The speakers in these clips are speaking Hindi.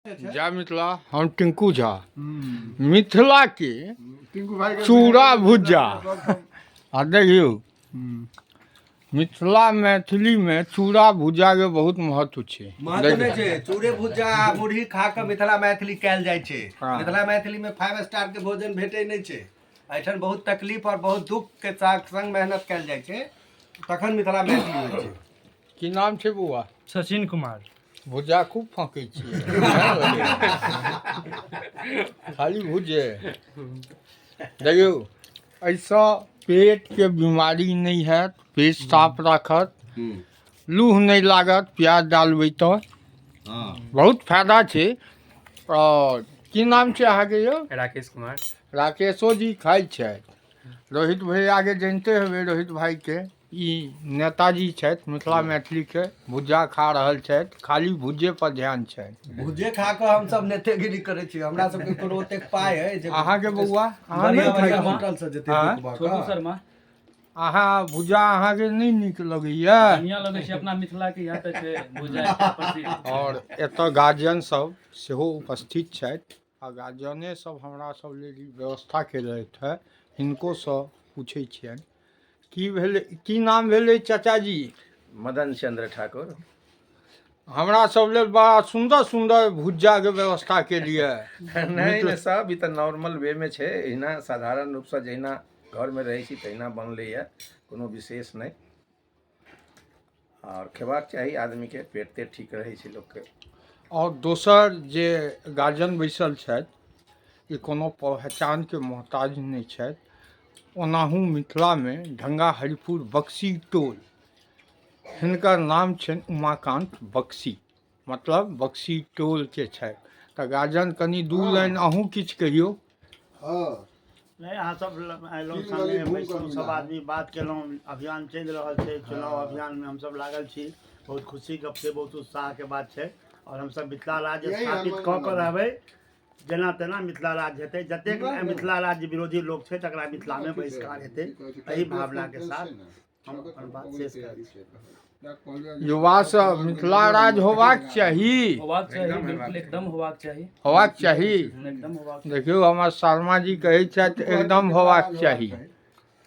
जय मिथिला। हम टिंकू झा। मिथिला के चूड़ा भुज्जा आ देखियो मिथिला मैथिली में चूड़ा भुज्जा के बहुत महत्व छै। महत्व नहीं छै। चूड़े भुज्जा मुरही खा के मिथिला मैथिली कैल जाय छै। मिथिला मैथिली में 5 स्टार के भोजन भेटे नहीं छै। एठन बहुत तकलीफ और बहुत दुख के संग मेहनत कैल जाय छै, तखन मिथिला मैथिली होइ छै। की नाम छै बउआ? सचिन कुमार। भुज्जा खूब फाँकै छियै खाली भुजे देखियो, ऐसा पेट के बीमारी नहीं हैत, पेट साफ राखत, लूह नहीं लागत प्याज डालबै तो बहुत फायदा छै। और की नाम छै अहाँके यौ? राकेश कुमार। राकेशो जी खाइ छथि। रोहित भैया के जानते हेबै, रोहित भाई के ई नेताजी छथि मिथिला मैथिली के। भुज्जा खा रहल छथि, खाली भुज्जे पर ध्यान छथि। भुज्जे खा के हम सब नेतेगिरी करे छी। हमरा सब के कोनो ओतेक पाय है जे अहाँ के बउआ अहाँ बढ़िया नहीं खाइ बढ़िया छी? होटल से जेते छोटू शर्मा। अहाँ भुज्जा अहाँ के नहीं नीक लगैया? बढ़िया लगे छै, अपना मिथिला के यहाँ पे छै भुज्जा प्रसिद्ध। और एतऽ गार्जियन सब सेहो उपस्थित छथि आ गार्जियने सब हमरा सब लेल ई व्यवस्था केलथि है। हिनको सँ पूछै छियनि की भेलै, की नाम भेलै चाचा जी? मदन चंद्र ठाकुर। हमरा सब लेल बड़ा सुंदर सुंदर भुज्जा के व्यवस्था के लिए। नहीं सब ई तऽ नॉर्मल वे में छै। एहिना साधारण रूप से जहिना घर में रहै छी तहिना बनलै है, कोनो विशेष नहीं। और खेबाक चाही आदमी के, पेट तेट ठीक रहै छै लोक के। और दोसर जे गार्जियन बैसल छथि, ई कोनो पहचान के मोहताज नहीं छथि। ओनाहू मिथिला में ढंगा हरिपुर बक्सी टोल, हिनकर नाम छनि उमाकांत बक्सी, मतलब बक्सी टोल के छथि। तऽ गार्जियन कनि दू लाइन अहूँ किछु कहियौ। नहीं, अहाँ सब अयलहुँ संगे बैसलहुँ, सब आदमी बात केलहुँ। अभियान चलि रहल छै, चुनाव अभियान में हमसब लागल छी। बहुत खुशी गप छै, बहुत उत्साह के बात छै। और हमसब मिथिला राज्य स्थापित कऽ कऽ रहबै, जेना तेना मिथिला राज्य हेतै। जतेक मिथिला राज्य विरोधी लोक छै तकरा मिथिला में बहिष्कार हेतै। एही भावना के साथ हम अपन बात शेष करै छी। युवा सब मिथिला राज होबाक चाही, होबाक चाही, बिल्कुल एकदम होबाक चाही, होबाक चाही। एकदम होबाक चाही। देखियो हमर शर्मा जी कहै छथि एकदम होबाक चाही।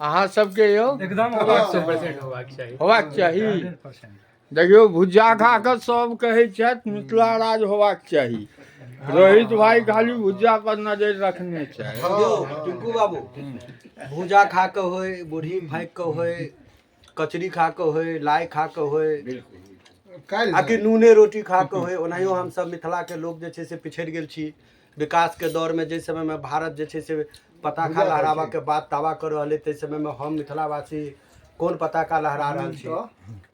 अहाँ सबके यौ? एकदम होबाक 100% होबाक चाही, होबाक चाही। देखियो भुज्जा खा कऽ सब कहै छथि मिथिला राज होबाक चाही। रोहित भाई खाली भुज्जा पर नजर रखने छथि। टिंकू बाबू, भुजा खा के होय, मुरही फाँक के होय, कचरी खा के होय, लाई खा के होय, आकि नूने रोटी खा के होय, ओनाहियो हम सब मिथिला के लोग जे छै से पिछड़ गेल छी। विकास के दौर में जे समय में भारत जे छै से पताका लहराबा के बात दावा कर रहले, ते समय में हम मिथिलावासी कोन पताका लहरा रहल छी?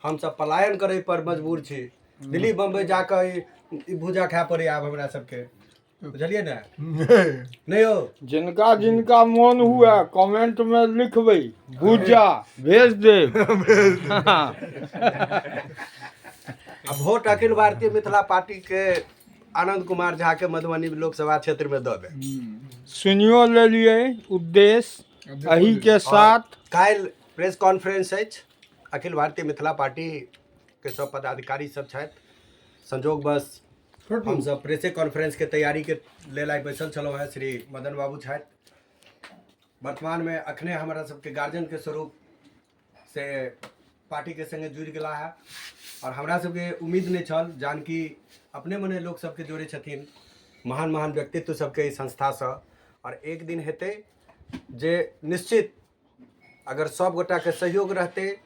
हम सब पलायन करे पर मजबूर छी। दिल्ली बम्बई जाकर ई भुजा खाय पड़े आब हमरा सबके, बुझलिए ना? नहीं हो जिनका जिनका मन हुआ कमेंट में लिखबै, भुज्जा भेज देब। अब वोट अखिल भारतीय मिथिला पार्टी के आनंद कुमार झा के मधुबनी लोकसभा क्षेत्र में दबे। सुनियो लेलिए उद्देश्य अही के साथ। काल्हि प्रेस कॉन्फ्रेंस अछि। अखिल भारतीय मिथिला पार्टी के सब पदाधिकारी सब छथि। संजोग बस हम सब प्रेसे कॉन्फ्रेंस के तैयारी के लेल आइ बैसल छलहुँ हैं। श्री मदन बाबू छथि। वर्तमान में अखने हमारा सबके गार्जियन के स्वरूप से पार्टी के संगे जुड़ गेला है। और हमरा सबके उम्मीद नहीं छल, जानकि अपने मने लोग सबके जोड़े छथिन, महान महान व्यक्तित्व सबके ई संस्था से। और एक दिन हेतै जे निश्चित अगर सब गोटा के सहयोग रहते,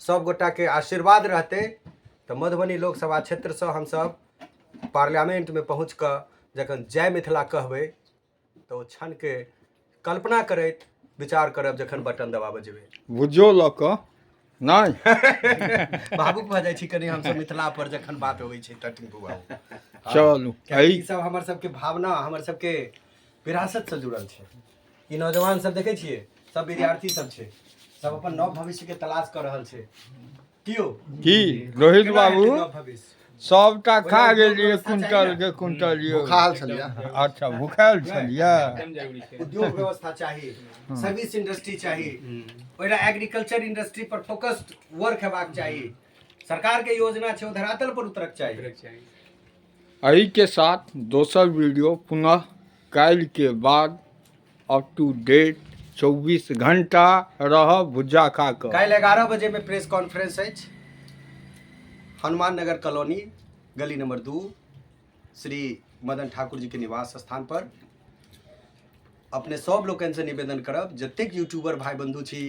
सब गोटा के आशीर्वाद रहते, तो मधुबनी लोकसभा क्षेत्र से हम सब पार्लियामेंट में पहुँच कर जखन जय मिथिला कहबै तो क्षण के कल्पना करैत विचार करब जखन बटन दबाबऽ जेबै। भुज्जो लऽ कऽ नहीं भावुक भऽ जाइ छी कनी हमसब मिथिला पर जखन बात होबै छै तऽ। टिंकू बाबू चलू, ई सब हमर सबके भावना, हमर सबके विरासत से जुड़ल छै। ई नौजवान सब देखै छियै, सब विद्यार्थी सब छै, सब अपन नव भविष्य के तलाश कर रहल छै। कियो की रोहित केना हेतै बाबू नव भविष्य? सबटा खा गेलिए कुंटल के कुंटल यौ। भुखाल छलिए। अच्छा भुखाल छलिए। उद्योग व्यवस्था चाहिए, सर्विस इंडस्ट्री चाहिए, ओइला एग्रीकल्चर इंडस्ट्री पर फोकस्ड वर्क हेबाक चाहिए। सरकार के योजना छै, ओ धरातल पर उतरक चाहिए। एही के साथ दोसर वीडियो पुनः काल्हि के बाद अप टू डेट 24 घंटा रह भुज्जा खा कऽ। काल्हि 11 बजे में प्रेस कॉन्फ्रेंस है हनुमान नगर कॉलोनी गली नंबर 2 श्री मदन ठाकुर जी के निवास स्थान पर। अपने सब लोकन से निवेदन करब जतेक यूट्यूबर भाई बंधु छी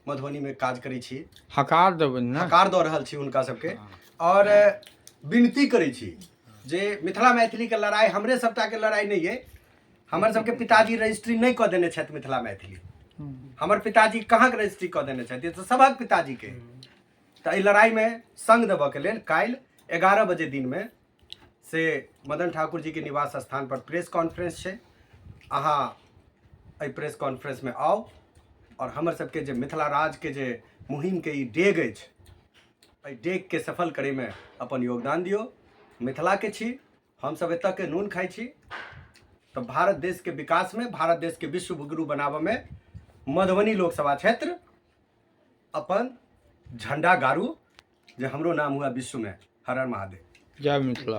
मधुबनी में काज करै छी, हकार देबनि ने, हकार दऽ रहल छी हुनका सबके और विनती करै छी जे मिथिला मैथिली के लड़ाई हमरे सबटा के लड़ाई नहीं है। हमर सबके पिताजी रजिस्ट्री नहीं कऽ देने छथि मिथिला मैथिली, हमर पिताजी कहाँ के रजिस्ट्री कऽ देने छथि, तो सबक पिताजी के। तो एहि लड़ाई में संग देबऽ के लेल काल्हि 11 बजे दिन में से मदन ठाकुर जी के निवास स्थान पर प्रेस कॉन्फ्रेंस छै। अहाँ एहि प्रेस कॉन्फ्रेंस में आउ और हमर सबके जे मिथिला राज के जे मुहिम के ई डेग अछि, एहि डेग के सफल करे में अपन योगदान दियौ। मिथिला के छी हमसब, एतऽ के नून खाइ छी, तो भारत देश के विकास में, भारत देश के विश्व गुरु बनाबऽ में मधुबनी लोकसभा क्षेत्र अपन झंडा गाड़ू जे हमरो नाम हुआ विश्व में। हर हर महादेव। जय मिथिला।